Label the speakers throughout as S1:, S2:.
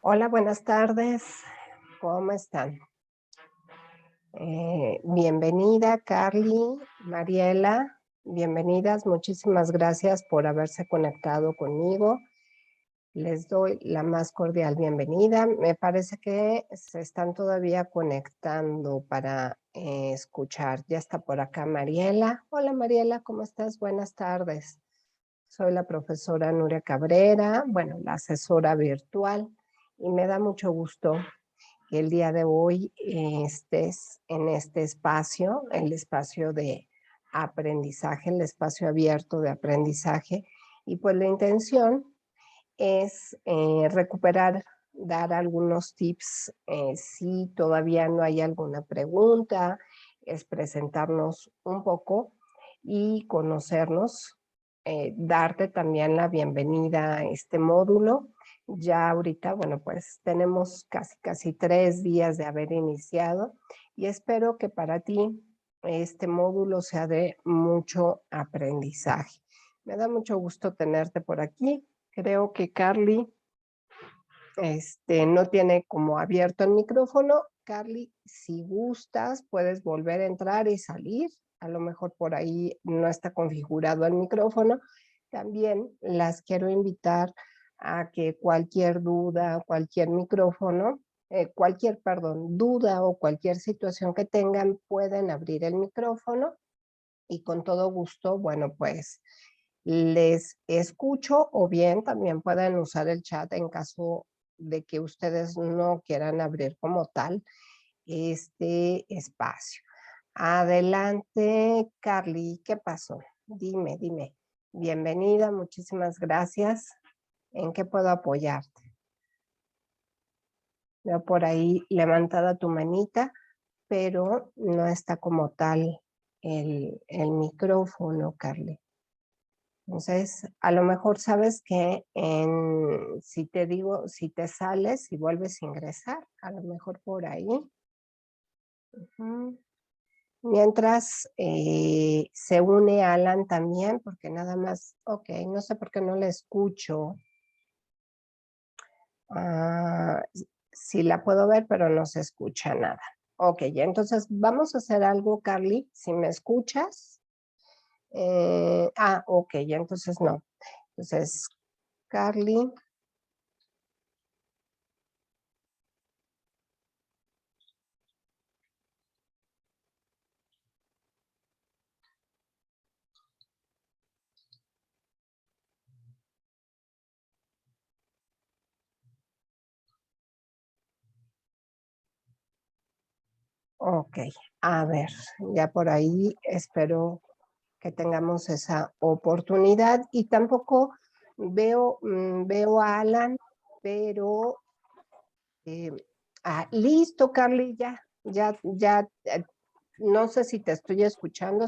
S1: Hola, buenas tardes. ¿Cómo están? Bienvenida, Carly, Mariela. Bienvenidas. Muchísimas gracias por haberse conectado conmigo. Les doy la más cordial bienvenida. Me parece que se están todavía conectando para escuchar. Ya está por acá Mariela. Hola, Mariela, ¿cómo estás? Buenas tardes. Soy la profesora Nuria Cabrera, bueno, la asesora virtual, y me da mucho gusto que el día de hoy estés en este espacio, el espacio de aprendizaje, el espacio abierto de aprendizaje, y pues la intención es recuperar, dar algunos tips, si todavía no hay alguna pregunta, es presentarnos un poco y conocernos, darte también la bienvenida a este módulo. Ya ahorita, bueno, pues tenemos casi 3 días de haber iniciado y espero que para ti este módulo sea de mucho aprendizaje. Me da mucho gusto tenerte por aquí. Creo que Carly no tiene como abierto el micrófono. Carly, si gustas, puedes volver a entrar y salir. A lo mejor por ahí no está configurado el micrófono. También las quiero invitar a que cualquier duda, cualquier micrófono, duda o cualquier situación que tengan, pueden abrir el micrófono y con todo gusto, bueno, pues les escucho o bien también pueden usar el chat en caso de que ustedes no quieran abrir como tal este espacio. Adelante, Carly, ¿qué pasó? Dime. Bienvenida, muchísimas gracias. ¿En qué puedo apoyarte? Veo por ahí levantada tu manita, pero no está como tal el micrófono, Carly. Entonces, a lo mejor sabes que si te digo, si te sales y vuelves a ingresar, a lo mejor por ahí. Ujú. Mientras se une Alan también, porque nada más, ok, no sé por qué no le escucho. Ah, sí la puedo ver, pero no se escucha nada. Ok, ya entonces vamos a hacer algo, Carly, si me escuchas. Ok, ya entonces no. Entonces, Carly. Ok, a ver, ya por ahí espero que tengamos esa oportunidad y tampoco veo a Alan, pero eh, listo, Carly, ya, no sé si te estoy escuchando,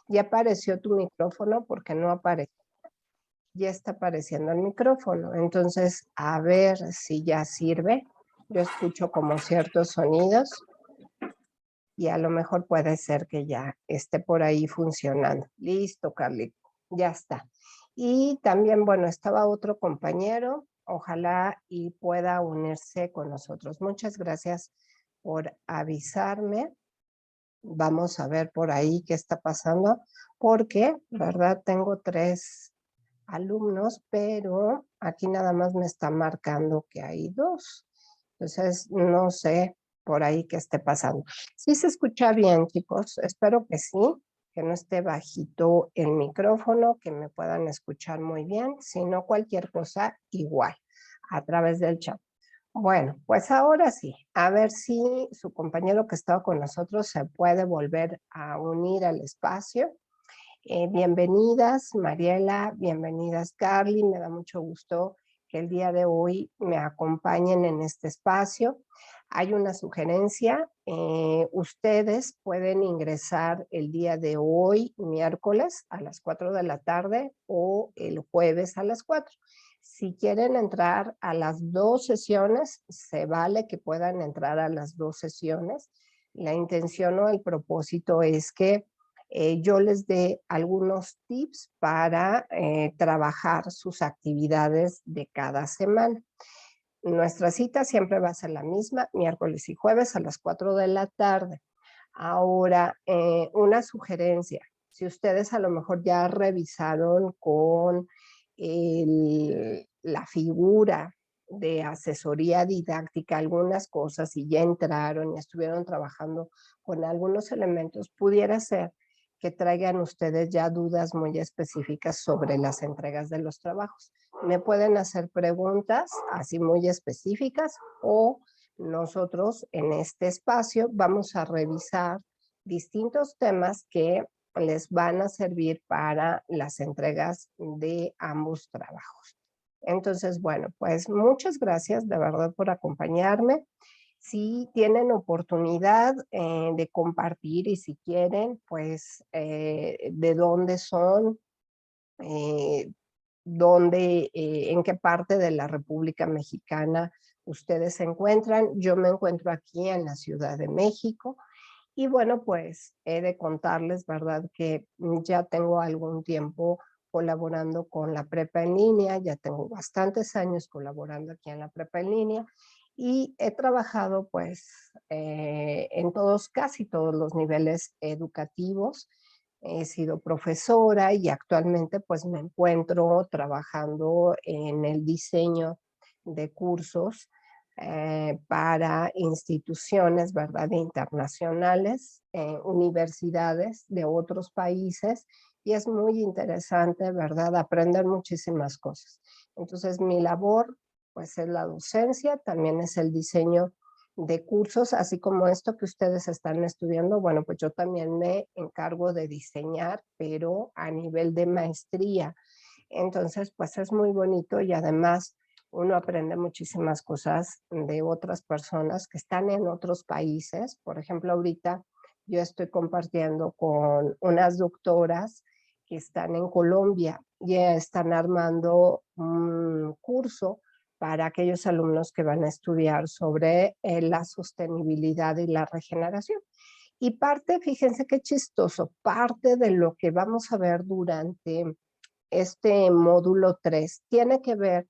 S1: ya apareció tu micrófono porque no apareció, ya está apareciendo el micrófono, entonces a ver si ya sirve. Yo escucho como ciertos sonidos y a lo mejor puede ser que ya esté por ahí funcionando. Listo, Carlito, ya está. Y también, bueno, estaba otro compañero, ojalá y pueda unirse con nosotros. Muchas gracias por avisarme. Vamos a ver por ahí qué está pasando, porque, ¿verdad? Tengo 3 alumnos, pero aquí nada más me está marcando que hay 2. Entonces, no sé por ahí qué esté pasando. Sí se escucha bien, chicos. Espero que sí, que no esté bajito el micrófono, que me puedan escuchar muy bien. Si no, cualquier cosa, igual, a través del chat. Bueno, pues ahora sí, a ver si su compañero que estaba con nosotros se puede volver a unir al espacio. Bienvenidas, Mariela, bienvenidas, Carly. Me da mucho gusto que el día de hoy me acompañen en este espacio. Hay una sugerencia, ustedes pueden ingresar el día de hoy, miércoles, a las 4 de la tarde o el jueves a las 4. Si quieren entrar a las 2 sesiones, se vale que puedan entrar a las 2 sesiones. La intención o el propósito es que yo les dé algunos tips para trabajar sus actividades de cada semana. nuestra cita siempre va a ser la misma, miércoles y jueves a las 4 de la tarde. Ahora, una sugerencia, si ustedes a lo mejor ya revisaron con la figura de asesoría didáctica algunas cosas y ya entraron y estuvieron trabajando con algunos elementos, pudiera ser que traigan ustedes ya dudas muy específicas sobre las entregas de los trabajos. Me pueden hacer preguntas así muy específicas o nosotros en este espacio vamos a revisar distintos temas que les van a servir para las entregas de ambos trabajos. Entonces, bueno, pues muchas gracias de verdad por acompañarme. Si tienen oportunidad de compartir y si quieren, pues de dónde son, eh, en qué parte de la República Mexicana ustedes se encuentran. Yo me encuentro aquí en la Ciudad de México y bueno, pues he de contarles, ¿verdad? Que ya tengo algún tiempo colaborando con la prepa en línea, ya tengo bastantes años colaborando aquí en la prepa en línea y he trabajado pues en todos, casi todos los niveles educativos. He sido profesora y actualmente pues me encuentro trabajando en el diseño de cursos para instituciones, ¿verdad?, internacionales, universidades de otros países, y es muy interesante, ¿verdad?, aprender muchísimas cosas. Entonces, mi labor, pues, es la docencia, también es el diseño de cursos, así como esto que ustedes están estudiando, bueno, pues yo también me encargo de diseñar, pero a nivel de maestría. Entonces, pues es muy bonito y además uno aprende muchísimas cosas de otras personas que están en otros países. Por ejemplo, ahorita yo estoy compartiendo con unas doctoras que están en Colombia y están armando un curso para aquellos alumnos que van a estudiar sobre la sostenibilidad y la regeneración. Y parte, fíjense qué chistoso, parte de lo que vamos a ver durante este módulo 3 tiene que ver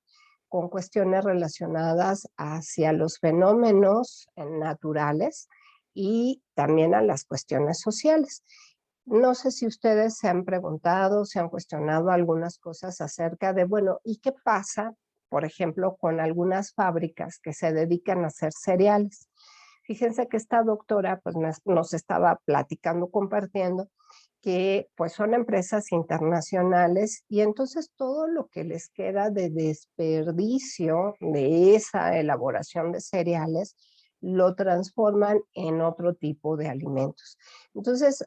S1: con cuestiones relacionadas hacia los fenómenos naturales y también a las cuestiones sociales. No sé si ustedes se han preguntado, se han cuestionado algunas cosas acerca de, bueno, ¿y qué pasa, por ejemplo, con algunas fábricas que se dedican a hacer cereales? Fíjense que esta doctora pues, nos estaba platicando, compartiendo, que pues son empresas internacionales y entonces todo lo que les queda de desperdicio de esa elaboración de cereales lo transforman en otro tipo de alimentos. Entonces,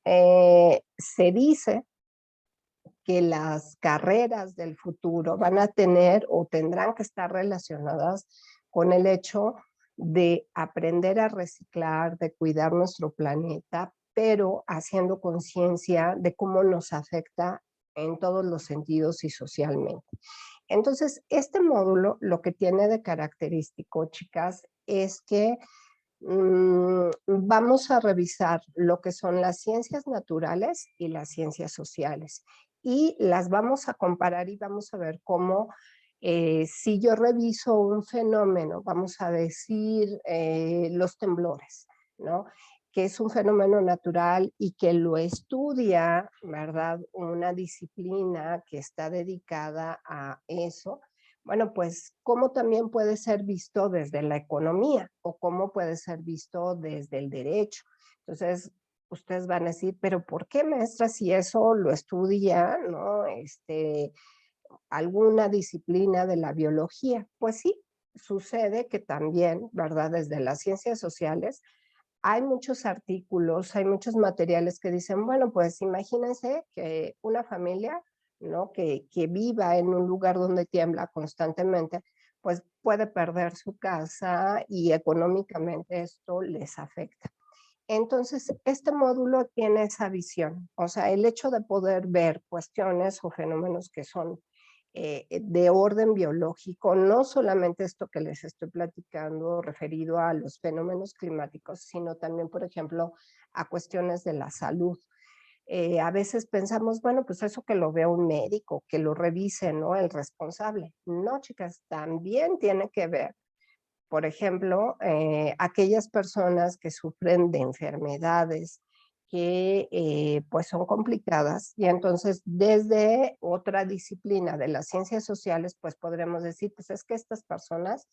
S1: se dice que las carreras del futuro van a tener o tendrán que estar relacionadas con el hecho de aprender a reciclar, de cuidar nuestro planeta, pero haciendo conciencia de cómo nos afecta en todos los sentidos y socialmente. Entonces, este módulo lo que tiene de característico, chicas, es que vamos a revisar lo que son las ciencias naturales y las ciencias sociales y las vamos a comparar y vamos a ver cómo si yo reviso un fenómeno, vamos a decir los temblores, ¿no? Que es un fenómeno natural y que lo estudia, ¿verdad? Una disciplina que está dedicada a eso. Bueno, pues, ¿cómo también puede ser visto desde la economía o cómo puede ser visto desde el derecho? Entonces, ustedes van a decir, pero ¿por qué, maestra, si eso lo estudia, ¿no? Alguna disciplina de la biología? Pues sí, sucede que también, ¿verdad? Desde las ciencias sociales hay muchos artículos, hay muchos materiales que dicen, bueno, pues imagínense que una familia, ¿no? Que viva en un lugar donde tiembla constantemente, pues puede perder su casa y económicamente esto les afecta. Entonces, este módulo tiene esa visión, o sea, el hecho de poder ver cuestiones o fenómenos que son de orden biológico, no solamente esto que les estoy platicando referido a los fenómenos climáticos, sino también, por ejemplo, a cuestiones de la salud. A veces pensamos, bueno, pues eso que lo vea un médico, que lo revise, ¿no? El responsable. No, chicas, también tiene que ver, por ejemplo, aquellas personas que sufren de enfermedades que pues son complicadas y entonces desde otra disciplina de las ciencias sociales pues podremos decir pues es que estas personas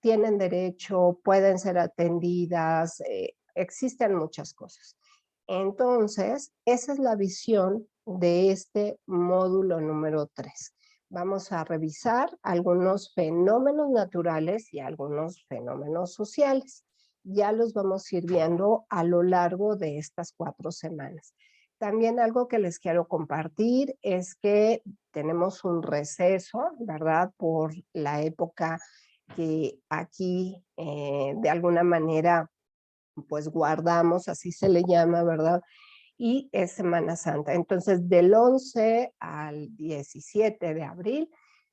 S1: tienen derecho, pueden ser atendidas, existen muchas cosas. Entonces, esa es la visión de este módulo número 3. Vamos a revisar algunos fenómenos naturales y algunos fenómenos sociales. Ya los vamos a ir viendo a lo largo de estas 4 semanas. También algo que les quiero compartir es que tenemos un receso, ¿verdad? Por la época que aquí de alguna manera pues guardamos, así se le llama, ¿verdad? Y es Semana Santa. Entonces, del 11 al 17 de abril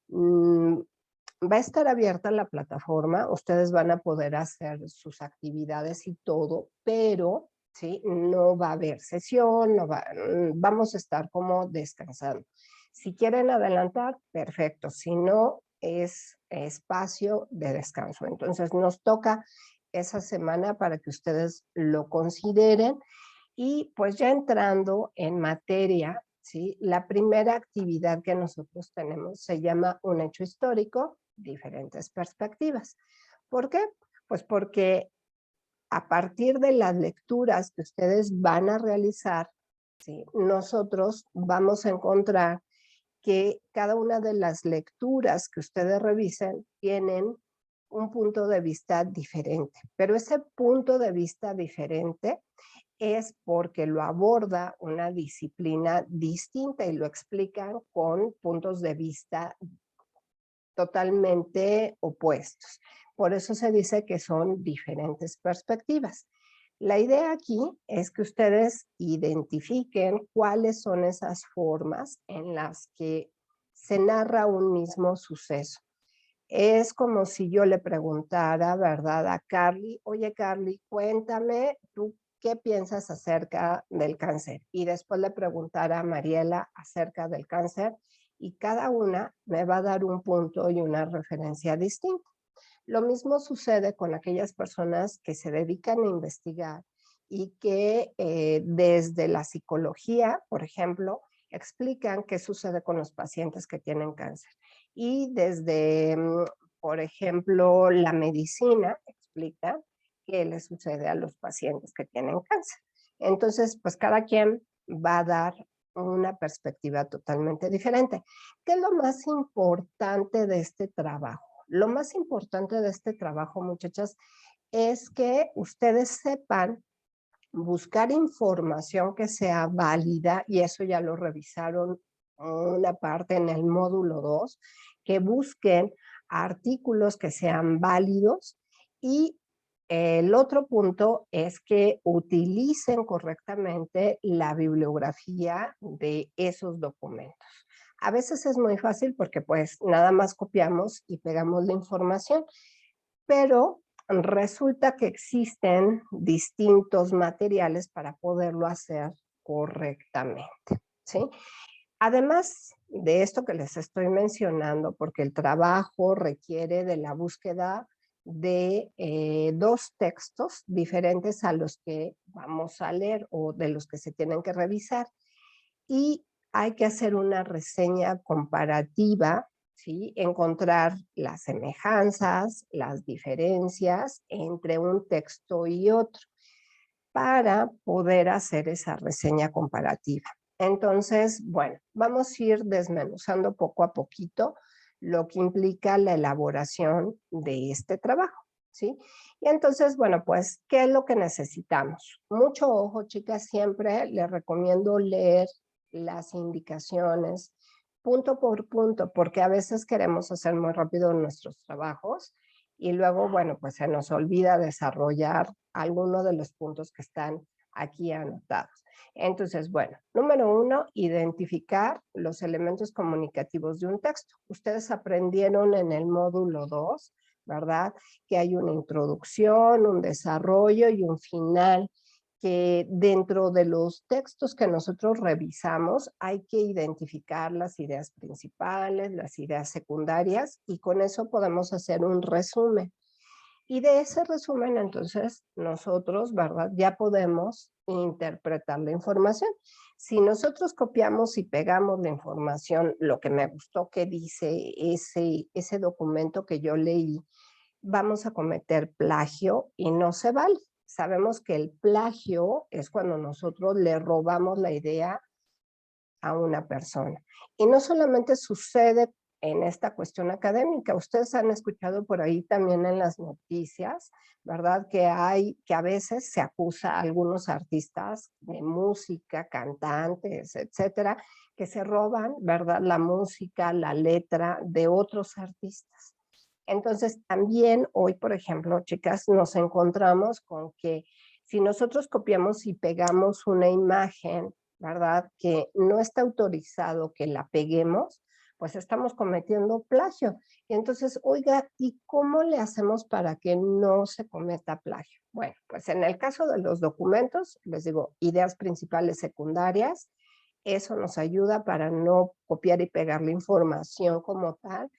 S1: va a estar abierta la plataforma, ustedes van a poder hacer sus actividades y todo, pero ¿sí? No va a haber sesión, vamos a estar como descansando. Si quieren adelantar, perfecto, si no, es espacio de descanso. Entonces nos toca esa semana para que ustedes lo consideren y pues ya entrando en materia, ¿sí? La primera actividad que nosotros tenemos se llama un hecho histórico, diferentes perspectivas. ¿Por qué? Pues porque a partir de las lecturas que ustedes van a realizar, ¿sí? Nosotros vamos a encontrar que cada una de las lecturas que ustedes revisen tienen un punto de vista diferente, pero ese punto de vista diferente es porque lo aborda una disciplina distinta y lo explican con puntos de vista totalmente opuestos. Por eso se dice que son diferentes perspectivas. La idea aquí es que ustedes identifiquen cuáles son esas formas en las que se narra un mismo suceso. Es como si yo le preguntara, ¿verdad? A Carly, oye Carly, cuéntame, ¿tú qué piensas acerca del cáncer? Y después le preguntara a Mariela acerca del cáncer y cada una me va a dar un punto y una referencia distinta. Lo mismo sucede con aquellas personas que se dedican a investigar y que desde la psicología, por ejemplo, explican qué sucede con los pacientes que tienen cáncer. Y desde, por ejemplo, la medicina explica qué le sucede a los pacientes que tienen cáncer. Entonces, pues cada quien va a dar una perspectiva totalmente diferente. ¿Qué es lo más importante de este trabajo? Lo más importante de este trabajo, muchachas, es que ustedes sepan buscar información que sea válida, y eso ya lo revisaron una parte en el módulo 2, que busquen artículos que sean válidos y el otro punto es que utilicen correctamente la bibliografía de esos documentos. A veces es muy fácil porque pues nada más copiamos y pegamos la información, pero resulta que existen distintos materiales para poderlo hacer correctamente, ¿sí? Además de esto que les estoy mencionando, porque el trabajo requiere de la búsqueda de 2 textos diferentes a los que vamos a leer o de los que se tienen que revisar y hay que hacer una reseña comparativa, ¿sí? Encontrar las semejanzas, las diferencias entre un texto y otro para poder hacer esa reseña comparativa. Entonces, bueno, vamos a ir desmenuzando poco a poquito lo que implica la elaboración de este trabajo, ¿sí? Y entonces, bueno, pues, ¿qué es lo que necesitamos? Mucho ojo, chicas, siempre les recomiendo leer las indicaciones punto por punto, porque a veces queremos hacer muy rápido nuestros trabajos y luego, bueno, pues se nos olvida desarrollar alguno de los puntos que están aquí anotados. Entonces, bueno, número 1, identificar los elementos comunicativos de un texto. Ustedes aprendieron en el módulo 2, ¿verdad? Que hay una introducción, un desarrollo y un final. que dentro de los textos que nosotros revisamos hay que identificar las ideas principales, las ideas secundarias, y con eso podemos hacer un resumen. Y de ese resumen, entonces, nosotros, ¿verdad? Ya podemos interpretar la información. Si nosotros copiamos y pegamos la información, lo que me gustó que dice ese documento que yo leí, vamos a cometer plagio y no se vale. Sabemos que el plagio es cuando nosotros le robamos la idea a una persona. Y no solamente sucede en esta cuestión académica, ustedes han escuchado por ahí también en las noticias, ¿verdad? Que a veces se acusa a algunos artistas de música, cantantes, etcétera, que se roban, ¿verdad? La música, la letra de otros artistas. Entonces, también hoy, por ejemplo, chicas, nos encontramos con que si nosotros copiamos y pegamos una imagen, ¿verdad? Que no está autorizado que la peguemos, pues estamos cometiendo plagio. Y entonces, oiga, ¿y cómo le hacemos para que no se cometa plagio? Bueno, pues en el caso de los documentos, les digo, ideas principales secundarias, eso nos ayuda para no copiar y pegar la información como tal.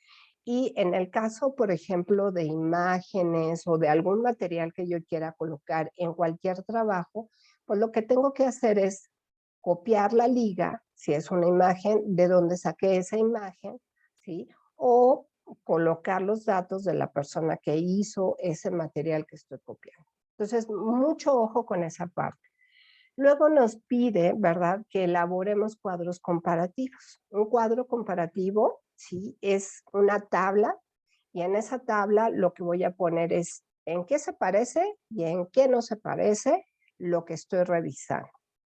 S1: Y en el caso, por ejemplo, de imágenes o de algún material que yo quiera colocar en cualquier trabajo, pues lo que tengo que hacer es copiar la liga, si es una imagen, de dónde saqué esa imagen, ¿sí? O colocar los datos de la persona que hizo ese material que estoy copiando. Entonces, mucho ojo con esa parte. Luego nos pide, ¿verdad?, que elaboremos cuadros comparativos. Un cuadro comparativo, sí, es una tabla, y en esa tabla lo que voy a poner es en qué se parece y en qué no se parece lo que estoy revisando.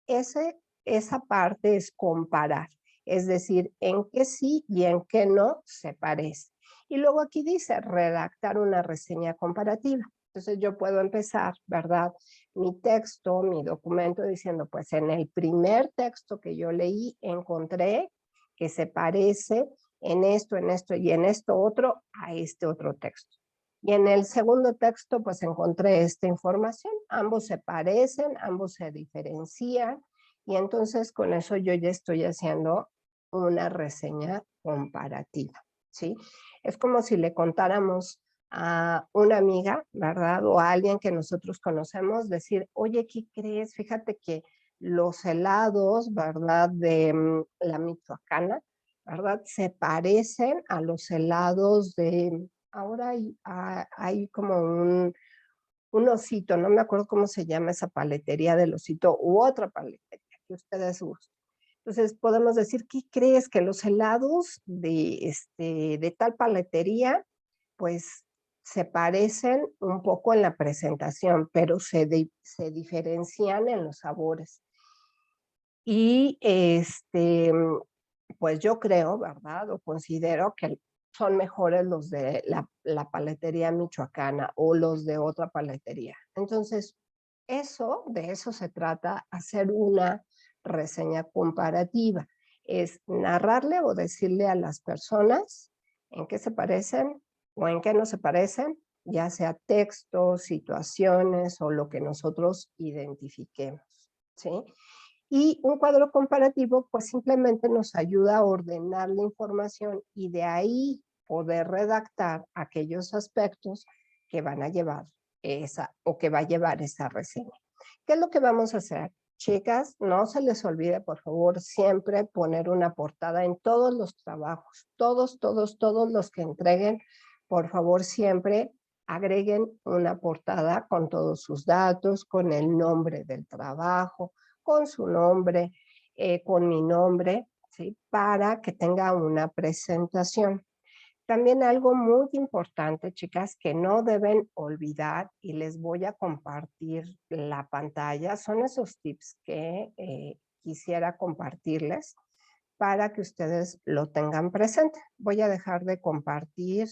S1: Esa parte es comparar, es decir, en qué sí y en qué no se parece. Y luego aquí dice redactar una reseña comparativa. Entonces yo puedo empezar, ¿verdad?, mi texto, mi documento diciendo, pues en el primer texto que yo leí encontré que se parece en esto y en esto otro a este otro texto. Y en el segundo texto pues encontré esta información, ambos se parecen, ambos se diferencian, y entonces con eso yo ya estoy haciendo una reseña comparativa, ¿sí? Es como si le contáramos a una amiga, ¿verdad? O a alguien que nosotros conocemos, decir, oye, ¿qué crees? Fíjate que los helados, ¿verdad? De la Michoacana, ¿verdad? Se parecen a los helados de, ahora hay como un osito, no me acuerdo cómo se llama esa paletería del osito, u otra paletería que ustedes gusten. Entonces podemos decir, ¿qué crees? Que los helados de tal paletería, pues se parecen un poco en la presentación, pero se diferencian en los sabores. Y pues yo creo, ¿verdad? O considero que son mejores los de la paletería michoacana o los de otra paletería. Entonces, de eso se trata, hacer una reseña comparativa. Es narrarle o decirle a las personas en qué se parecen o en qué no se parecen, ya sea textos, situaciones o lo que nosotros identifiquemos, ¿sí? Y un cuadro comparativo, pues simplemente nos ayuda a ordenar la información y de ahí poder redactar aquellos aspectos que van a llevar o que va a llevar esa reseña. ¿Qué es lo que vamos a hacer? Chicas, no se les olvide, por favor, siempre poner una portada en todos los trabajos. Todos los que entreguen, por favor, siempre agreguen una portada con todos sus datos, con el nombre del trabajo, con su nombre, con mi nombre, ¿sí? Para que tenga una presentación. También algo muy importante, chicas, que no deben olvidar, y les voy a compartir la pantalla, son esos tips que quisiera compartirles para que ustedes lo tengan presente. Voy a dejar de compartir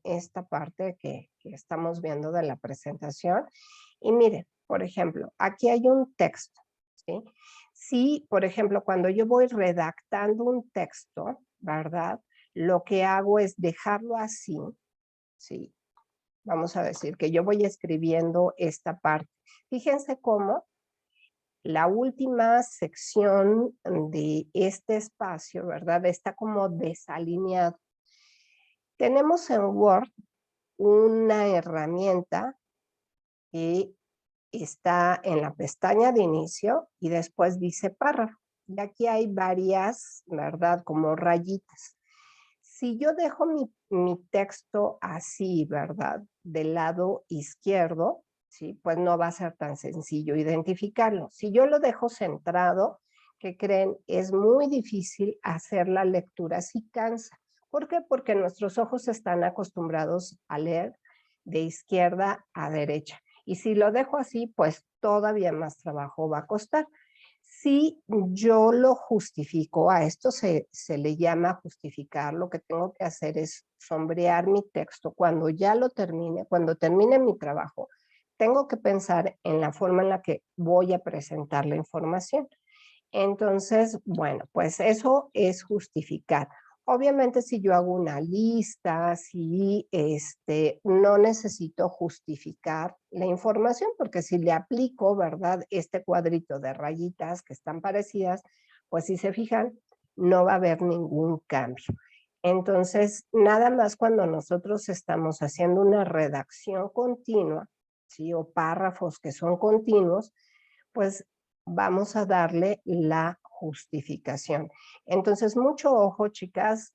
S1: esta parte que estamos viendo de la presentación. Y miren, por ejemplo, aquí hay un texto, ¿sí? Si, por ejemplo, cuando yo voy redactando un texto, ¿verdad? Lo que hago es dejarlo así, ¿sí? Vamos a decir que yo voy escribiendo esta parte. Fíjense cómo la última sección de este espacio, ¿verdad? Está como desalineado. Tenemos en Word una herramienta que está en la pestaña de inicio y después dice párrafo. Y aquí hay varias, ¿verdad? Como rayitas. Si yo dejo mi texto así, ¿verdad? Del lado izquierdo, ¿sí? Pues no va a ser tan sencillo identificarlo. Si yo lo dejo centrado, ¿qué creen? Es muy difícil hacer la lectura, sí cansa. ¿Por qué? Porque nuestros ojos están acostumbrados a leer de izquierda a derecha. Y si lo dejo así, pues todavía más trabajo va a costar. Si yo lo justifico, a esto se le llama justificar, lo que tengo que hacer es sombrear mi texto. Cuando ya lo termine, cuando termine mi trabajo, tengo que pensar en la forma en la que voy a presentar la información. Entonces, bueno, pues eso es justificar. Obviamente, si yo hago una lista, si no necesito justificar la información, porque si le aplico, ¿verdad? Este cuadrito de rayitas que están parecidas, pues si se fijan, no va a haber ningún cambio. Entonces, nada más cuando nosotros estamos haciendo una redacción continua, ¿sí? O párrafos que son continuos, pues vamos a darle la justificación. Entonces, mucho ojo, chicas,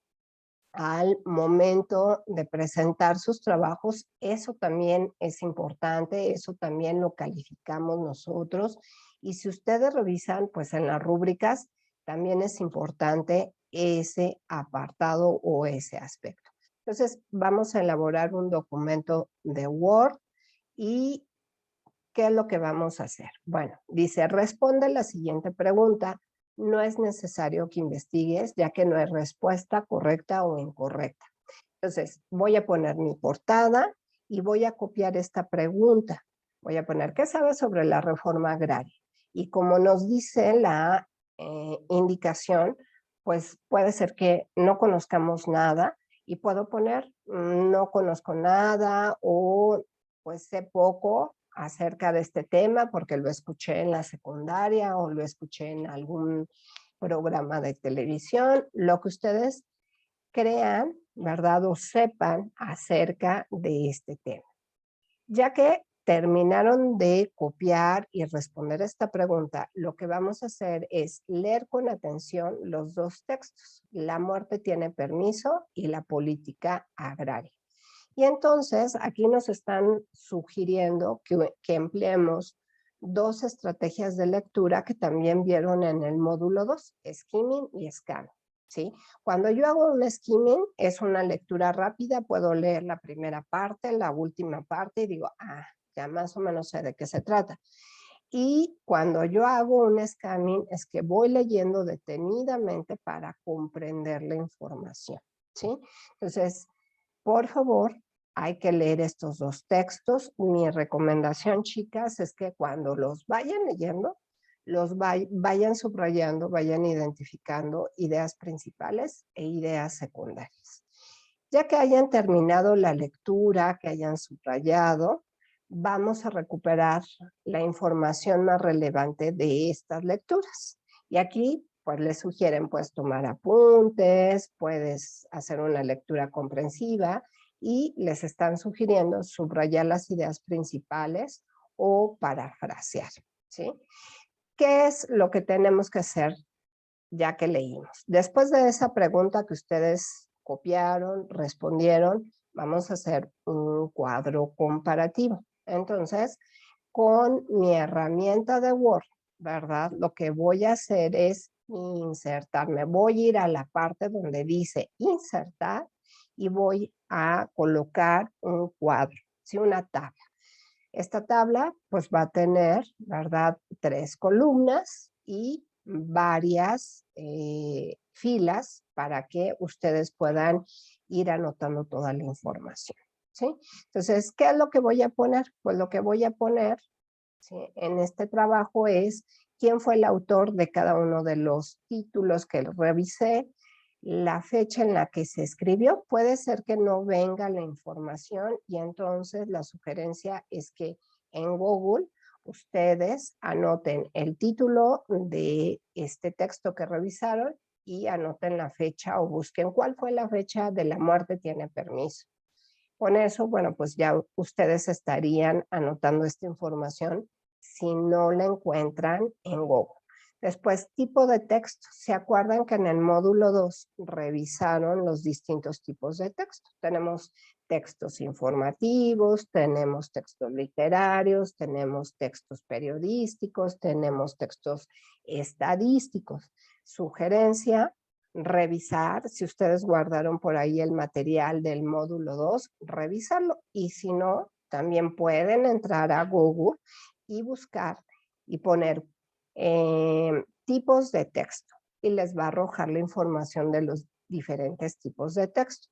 S1: al momento de presentar sus trabajos, eso también es importante, eso también lo calificamos nosotros. Y si ustedes revisan, pues en las rúbricas, también es importante ese apartado o ese aspecto. Entonces, vamos a elaborar un documento de Word y ¿qué es lo que vamos a hacer? Bueno, dice, responde la siguiente pregunta. No es necesario que investigues, ya que no hay respuesta correcta o incorrecta. Entonces, voy a poner mi portada y voy a copiar esta pregunta. Voy a poner, ¿qué sabes sobre la reforma agraria? Y como nos dice la indicación, pues puede ser que no conozcamos nada y puedo poner, no conozco nada o pues sé poco acerca de este tema porque lo escuché en la secundaria o lo escuché en algún programa de televisión, lo que ustedes crean, ¿verdad? O sepan acerca de este tema. Ya que terminaron de copiar y responder esta pregunta, lo que vamos a hacer es leer con atención los dos textos. La muerte tiene permiso y la política agraria. Y entonces aquí nos están sugiriendo que empleemos dos estrategias de lectura que también vieron en el módulo 2, skimming y scan. ¿Sí? Cuando yo hago un skimming, es una lectura rápida, puedo leer la primera parte, la última parte y digo, ya más o menos sé de qué se trata. Y cuando yo hago un scanning, es que voy leyendo detenidamente para comprender la información. ¿Sí? Entonces, por favor, hay que leer estos dos textos. Mi recomendación, chicas, es que cuando los vayan leyendo, los vayan subrayando, vayan identificando ideas principales e ideas secundarias. Ya que hayan terminado la lectura, que hayan subrayado, vamos a recuperar la información más relevante de estas lecturas. Y aquí pues les sugieren pues tomar apuntes, puedes hacer una lectura comprensiva y les están sugiriendo subrayar las ideas principales o parafrasear, ¿sí? ¿Qué es lo que tenemos que hacer ya que leímos? Después de esa pregunta que ustedes copiaron, respondieron, vamos a hacer un cuadro comparativo. Entonces, con mi herramienta de Word, ¿verdad? Lo que voy a hacer es insertar. Me voy a ir a la parte donde dice insertar y voy a colocar un cuadro, ¿sí? Una tabla. Esta tabla pues va a tener, ¿verdad? 3 columnas y varias filas para que ustedes puedan ir anotando toda la información, ¿sí? Entonces, ¿qué es lo que voy a poner? Pues lo que voy a poner, ¿sí? En este trabajo es quién fue el autor de cada uno de los títulos que revisé, la fecha en la que se escribió. Puede ser que no venga la información y entonces la sugerencia es que en Google ustedes anoten el título de este texto que revisaron y anoten la fecha o busquen cuál fue la fecha de la muerte, tiene permiso. Con eso, bueno, pues ya ustedes estarían anotando esta información si no la encuentran en Google. Después, tipo de texto. ¿Se acuerdan que en el módulo 2 revisaron los distintos tipos de texto? Tenemos textos informativos, tenemos textos literarios, tenemos textos periodísticos, tenemos textos estadísticos. Sugerencia, revisar, si ustedes guardaron por ahí el material del módulo 2, revisarlo. Y si no, también pueden entrar a Google y buscar y poner tipos de texto y les va a arrojar la información de los diferentes tipos de texto.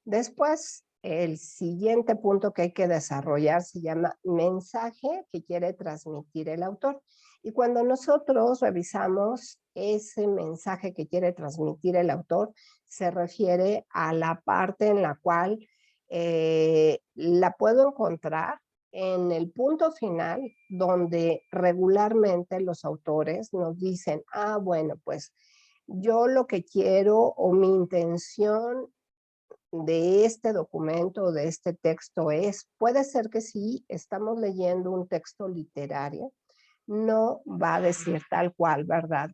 S1: Después, el siguiente punto que hay que desarrollar se llama mensaje que quiere transmitir el autor. Y cuando nosotros revisamos ese mensaje que quiere transmitir el autor, se refiere a la parte en la cual la puedo encontrar en el punto final, donde regularmente los autores nos dicen, bueno, pues yo lo que quiero o mi intención de este documento, de este texto es, puede ser que si estamos leyendo un texto literario, no va a decir tal cual, ¿verdad?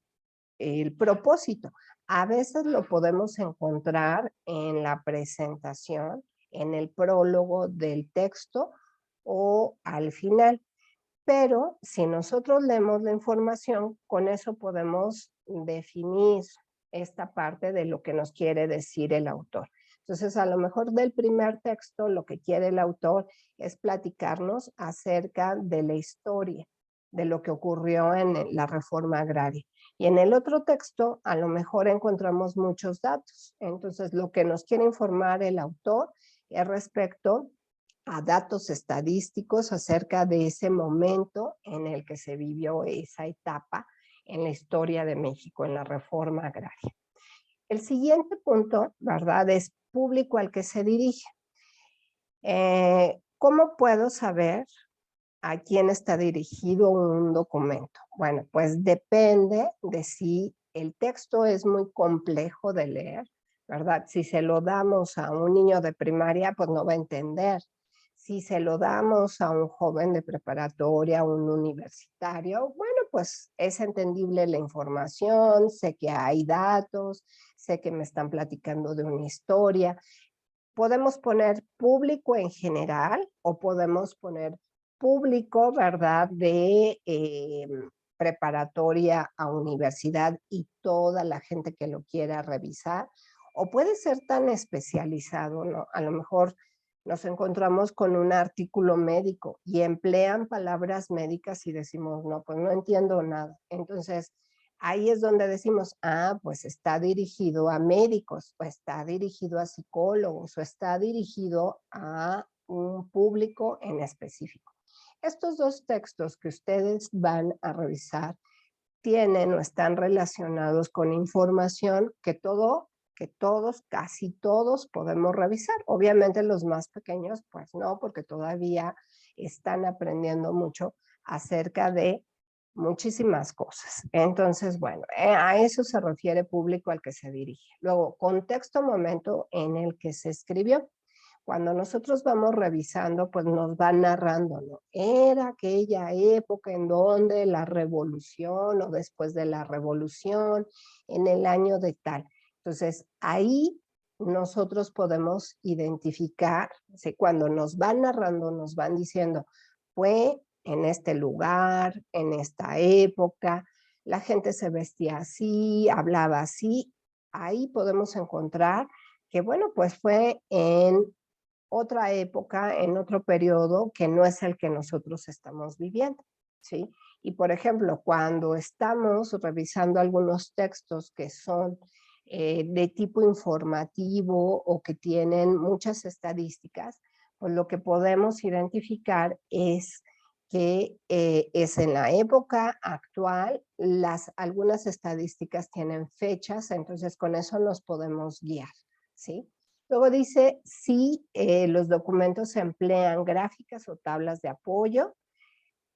S1: El propósito. A veces lo podemos encontrar en la presentación, en el prólogo del texto o al final. Pero si nosotros leemos la información, con eso podemos definir esta parte de lo que nos quiere decir el autor. Entonces, a lo mejor del primer texto, lo que quiere el autor es platicarnos acerca de la historia, de lo que ocurrió en la reforma agraria. Y en el otro texto, a lo mejor encontramos muchos datos. Entonces, lo que nos quiere informar el autor es respecto a datos estadísticos acerca de ese momento en el que se vivió esa etapa en la historia de México, en la reforma agraria. El siguiente punto, ¿verdad?, es público al que se dirige. ¿Cómo puedo saber a quién está dirigido un documento? Bueno, pues depende de si el texto es muy complejo de leer, ¿verdad? Si se lo damos a un niño de primaria, pues no va a entender. Si se lo damos a un joven de preparatoria, a un universitario, bueno, pues es entendible la información, sé que hay datos, sé que me están platicando de una historia. Podemos poner público en general o podemos poner público, ¿verdad?, de preparatoria a universidad y toda la gente que lo quiera revisar. O puede ser tan especializado, ¿no? A lo mejor nos encontramos con un artículo médico y emplean palabras médicas y decimos, no, pues no entiendo nada. Entonces, ahí es donde decimos, pues está dirigido a médicos, o está dirigido a psicólogos, o está dirigido a un público en específico. Estos dos textos que ustedes van a revisar tienen o están relacionados con información que todos, casi todos podemos revisar. Obviamente los más pequeños, pues no, porque todavía están aprendiendo mucho acerca de muchísimas cosas. Entonces, bueno, a eso se refiere público al que se dirige. Luego, contexto, momento en el que se escribió. Cuando nosotros vamos revisando, pues nos va narrando, ¿no? Era aquella época en donde la revolución o después de la revolución, en el año de tal. Entonces, ahí nosotros podemos identificar, ¿sí? Cuando nos van narrando, nos van diciendo, fue en este lugar, en esta época, la gente se vestía así, hablaba así. Ahí podemos encontrar que, bueno, pues fue en otra época, en otro periodo que no es el que nosotros estamos viviendo, ¿sí? Y por ejemplo, cuando estamos revisando algunos textos que son de tipo informativo o que tienen muchas estadísticas, pues lo que podemos identificar es que es en la época actual, algunas estadísticas tienen fechas, entonces con eso nos podemos guiar, ¿sí? Luego dice si los documentos emplean gráficas o tablas de apoyo.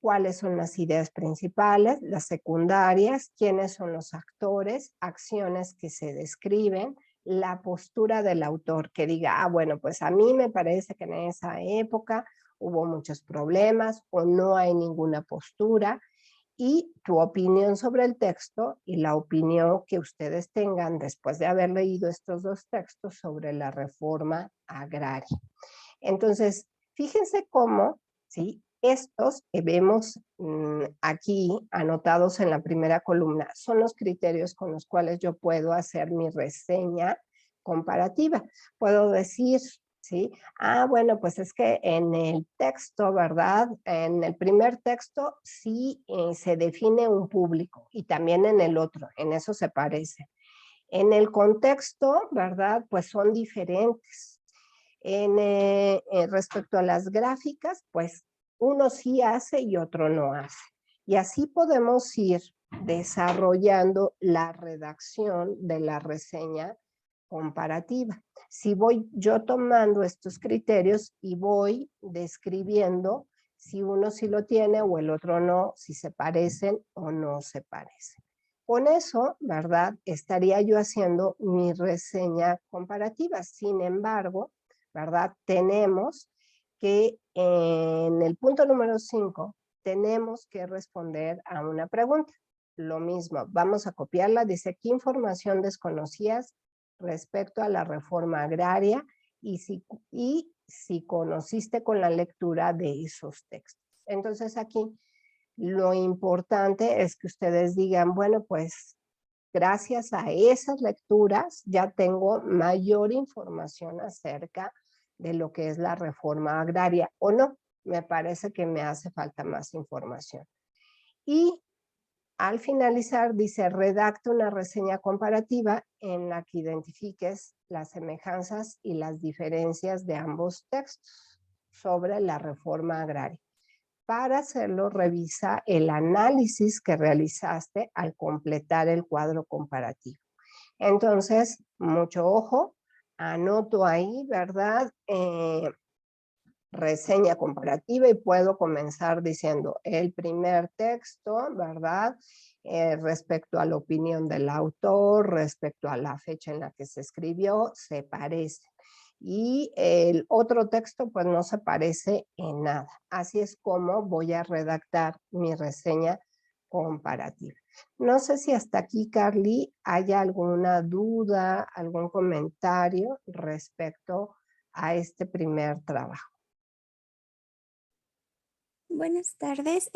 S1: cuáles son las ideas principales, las secundarias, quiénes son los actores, acciones que se describen, la postura del autor, que diga, bueno, pues a mí me parece que en esa época hubo muchos problemas o no hay ninguna postura, y tu opinión sobre el texto y la opinión que ustedes tengan después de haber leído estos dos textos sobre la reforma agraria. Entonces, fíjense cómo, ¿sí? Estos que vemos aquí anotados en la primera columna son los criterios con los cuales yo puedo hacer mi reseña comparativa. Puedo decir, ¿sí? Bueno, pues es que en el texto, ¿verdad? En el primer texto sí se define un público y también en el otro, en eso se parece. En el contexto, ¿verdad? Pues son diferentes. Respecto a las gráficas, pues uno sí hace y otro no hace. Y así podemos ir desarrollando la redacción de la reseña comparativa. Si voy yo tomando estos criterios y voy describiendo si uno sí lo tiene o el otro no, si se parecen o no se parecen. Con eso, ¿verdad? Estaría yo haciendo mi reseña comparativa. Sin embargo, ¿verdad? Tenemos que en el punto número 5 tenemos que responder a una pregunta. Lo mismo, vamos a copiarla, dice, ¿qué información desconocías respecto a la reforma agraria y si conociste con la lectura de esos textos? Entonces aquí lo importante es que ustedes digan, bueno, pues gracias a esas lecturas ya tengo mayor información acerca de lo que es la reforma agraria o no. Me parece que me hace falta más información. Y al finalizar dice, redacta una reseña comparativa en la que identifiques las semejanzas y las diferencias de ambos textos sobre la reforma agraria. Para hacerlo, revisa el análisis que realizaste al completar el cuadro comparativo. Entonces, mucho ojo, anoto ahí, ¿verdad? Reseña comparativa y puedo comenzar diciendo el primer texto, ¿verdad? Respecto a la opinión del autor, respecto a la fecha en la que se escribió, se parece. Y el otro texto pues no se parece en nada. Así es como voy a redactar mi reseña comparativa. No sé si hasta aquí, Carly, haya alguna duda, algún comentario respecto a este primer trabajo.
S2: Buenas tardes.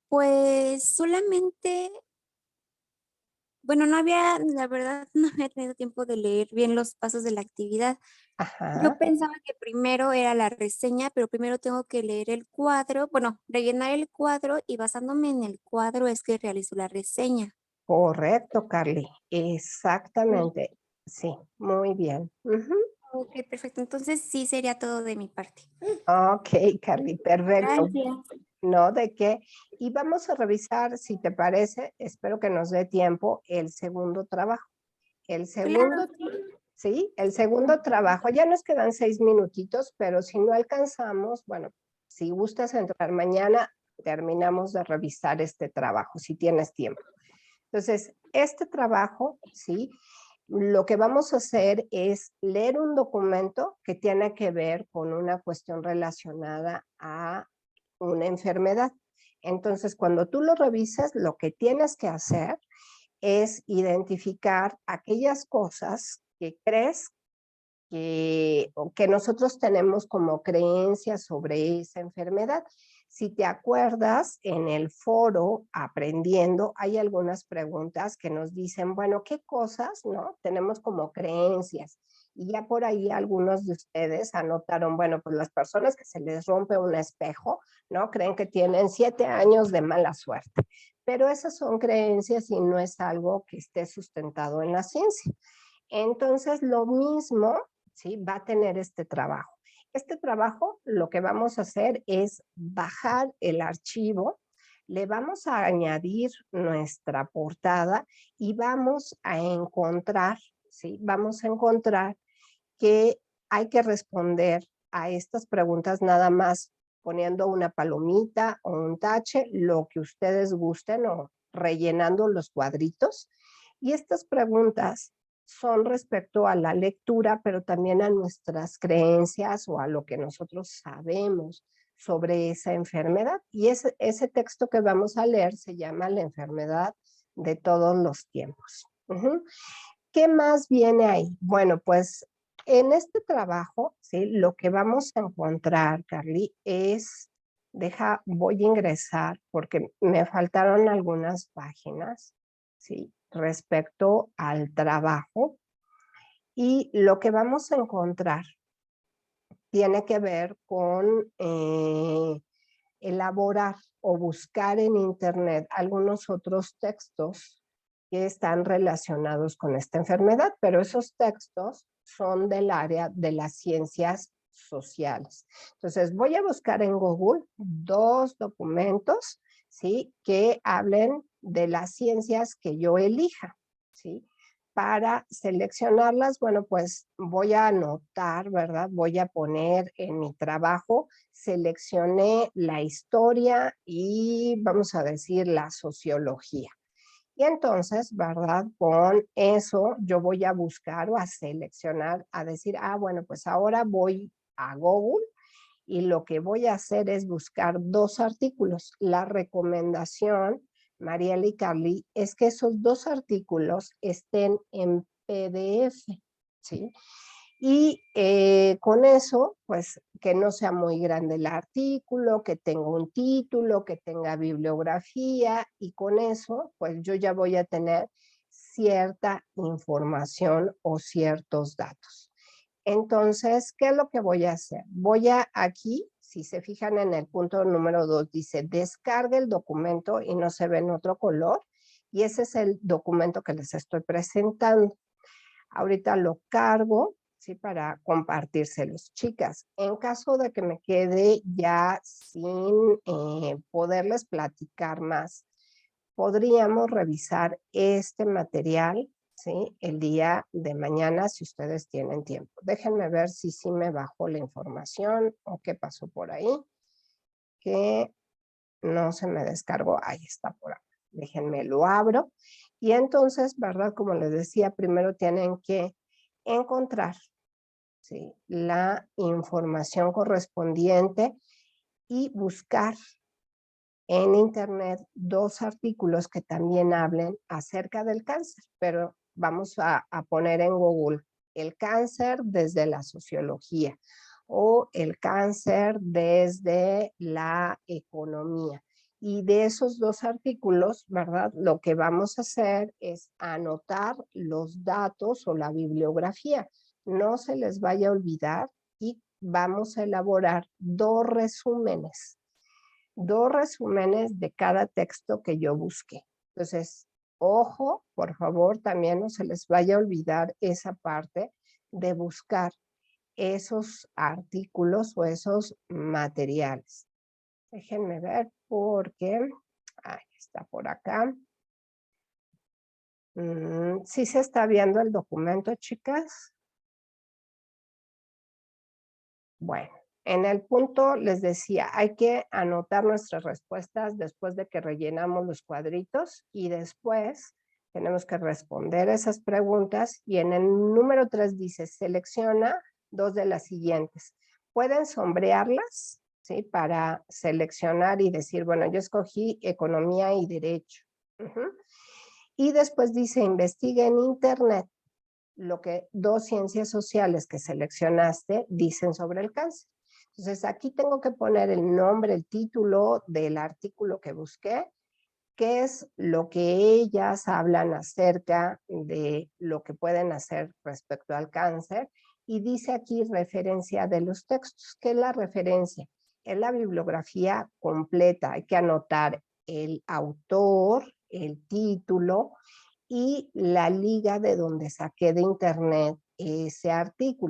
S2: Pues solamente, bueno, la verdad, no había tenido tiempo de leer bien los pasos de la actividad. Yo
S1: Ajá,
S2: pensaba que primero era la reseña, pero primero tengo que leer el cuadro, bueno, rellenar el cuadro y basándome en el cuadro es que realizo la reseña.
S1: correcto, Carly.
S2: Sí.
S1: Exactamente. Sí, muy bien. Ujú.
S2: Ok, perfecto. Entonces sí sería todo de mi parte.
S1: Ok, Carly, perfecto.
S2: Gracias.
S1: No, ¿de qué? Y vamos a revisar, si te parece, espero que nos dé tiempo, el segundo trabajo. El
S2: Claro,
S1: segundo,
S2: sí.
S1: ¿sí? El segundo trabajo, ya nos quedan 6 minutitos, pero si no alcanzamos, bueno, si gustas entrar mañana, terminamos de revisar este trabajo, si tienes tiempo. Entonces, este trabajo, ¿sí? Lo que vamos a hacer es leer un documento que tiene que ver con una cuestión relacionada a una enfermedad. Entonces, cuando tú lo revisas, lo que tienes que hacer es identificar aquellas cosas que crees que nosotros tenemos como creencias sobre esa enfermedad. Si te acuerdas, en el foro Aprendiendo hay algunas preguntas que nos dicen, bueno, ¿qué cosas no tenemos como creencias? Y ya por ahí algunos de ustedes anotaron, bueno, pues las personas que se les rompe un espejo, ¿no? Creen que tienen 7 años de mala suerte. Pero esas son creencias y no es algo que esté sustentado en la ciencia. Entonces, lo mismo, ¿sí? Va a tener este trabajo. Este trabajo lo que vamos a hacer es bajar el archivo, le vamos a añadir nuestra portada y vamos a encontrar, ¿sí? Vamos a encontrar que hay que responder a estas preguntas nada más poniendo una palomita o un tache, lo que ustedes gusten o rellenando los cuadritos. Y estas preguntas son respecto a la lectura, pero también a nuestras creencias o a lo que nosotros sabemos sobre esa enfermedad. Y ese texto que vamos a leer se llama La enfermedad de todos los tiempos. ¿Qué más viene ahí? Bueno, pues en este trabajo, ¿sí? Lo que vamos a encontrar, Carly, es, voy a ingresar porque me faltaron algunas páginas, ¿sí? Respecto al trabajo, y lo que vamos a encontrar tiene que ver con elaborar o buscar en internet algunos otros textos que están relacionados con esta enfermedad, pero esos textos son del área de las ciencias sociales. Entonces voy a buscar en Google 2 documentos, ¿sí? Que hablen de las ciencias que yo elija, ¿sí? Para seleccionarlas, bueno, pues voy a anotar, ¿verdad? Voy a poner en mi trabajo, seleccioné la historia y vamos a decir la sociología. Y entonces, ¿verdad? Con eso yo voy a buscar o a seleccionar, a decir, bueno, pues ahora voy a Google y lo que voy a hacer es buscar 2 artículos. La recomendación, Mariela y Carly, es que esos 2 artículos estén en PDF, ¿sí? Y con eso, pues que no sea muy grande el artículo, que tenga un título, que tenga bibliografía, y con eso, pues yo ya voy a tener cierta información o ciertos datos. Entonces, ¿qué es lo que voy a hacer? Voy a aquí, si se fijan en el punto número 2, dice descargue el documento y no se ve en otro color, y ese es el documento que les estoy presentando. Ahorita lo cargo, ¿sí? Para compartírselos. Chicas, en caso de que me quede ya sin poderles platicar más, podríamos revisar este material, ¿sí? El día de mañana, si ustedes tienen tiempo. Déjenme ver si sí me bajó la información o qué pasó por ahí, que no se me descargó. Ahí está por acá. Déjenme lo abro. Y entonces, ¿verdad? Como les decía, primero tienen que encontrar, ¿sí? La información correspondiente y buscar en internet 2 artículos que también hablen acerca del cáncer, pero vamos a poner en Google el cáncer desde la sociología o el cáncer desde la economía. Y de esos 2 artículos, ¿verdad? Lo que vamos a hacer es anotar los datos o la bibliografía. No se les vaya a olvidar y vamos a elaborar 2 resúmenes de cada texto que yo busqué. Entonces, ojo, por favor, también no se les vaya a olvidar esa parte de buscar esos artículos o esos materiales. Déjenme ver porque, ahí está por acá. ¿Sí se está viendo el documento, chicas? Bueno, en el punto les decía, hay que anotar nuestras respuestas después de que rellenamos los cuadritos y después tenemos que responder esas preguntas y en el número 3 dice, selecciona 2 de las siguientes. Pueden sombrearlas, ¿sí? Para seleccionar y decir, bueno, yo escogí economía y derecho. Y después dice, investiga en internet lo que 2 ciencias sociales que seleccionaste dicen sobre el cáncer. Entonces aquí tengo que poner el nombre, el título del artículo que busqué, qué es lo que ellas hablan acerca de lo que pueden hacer respecto al cáncer, y dice aquí referencia de los textos. ¿Qué es la referencia? Es la bibliografía completa, hay que anotar el autor, el título y la liga de donde saqué de internet ese artículo.